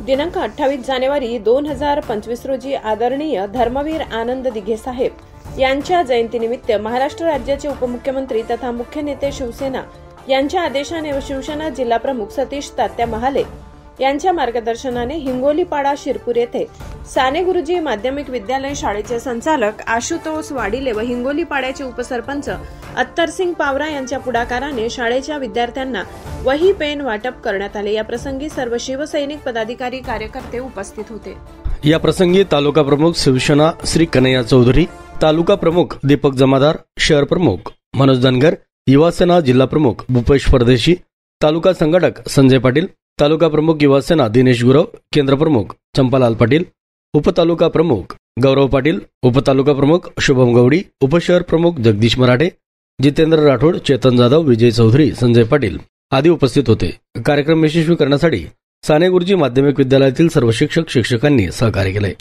दिनांक 28 जानेवारी 2025 रोजी आदरणीय धर्मवीर आनंद दिघे साहेब यांच्या जयंतीनिमित्त महाराष्ट्र राज्याचे उपमुख्यमंत्री तथा मुख्य नेते शिवसेना यांच्या आदेशाने व शिवसेना जिल्हा प्रमुख सतीश तात्या महाले यांच्या मार्गदर्शनाने हिंगोलीपाडा शिरपूर येथे साने गुरुजी माध्यमिक विद्यालय शाळेचे संचालक आशुतोष वाडिले व हिंगोलीपाड्याचे उपसरपंच अत्तरसिंग पावरा यांच्या पुढाकाराने शाळेच्या विद्यार्थ्यांना वही पेन वाटप करण्यात आले। या प्रसंगी सर्व शिवसैनिक पदाधिकारी कार्यकर्ते उपस्थित होते। या प्रसंगी तालुका प्रमुख शिवसेना श्री कन्हैया चौधरी, तालुका प्रमुख दीपक जमादार, शहर प्रमुख मनोज दनगर, युवा सेना जिल्हा प्रमुख भूपेश परदेशी, तालुका संघटक संजय पाटील, तालुका प्रमुख युवा सेना दिनेश गुरव, केंद्र प्रमुख चंपालाल पाटील, उपतालुका प्रमुख गौरव पाटील, उपतालुका प्रमुख शुभम गवडी, उपशहर प्रमुख जगदीश मराठे, जितेंद्र राठोड, चेतन जाधव, विजय चौधरी, संजय पाटील आदी उपस्थित होते। कार्यक्रम यशस्वी करण्यासाठी साने गुरुजी माध्यमिक विद्यालयातील सर्व शिक्षक शिक्षकांनी सहकार्य केले।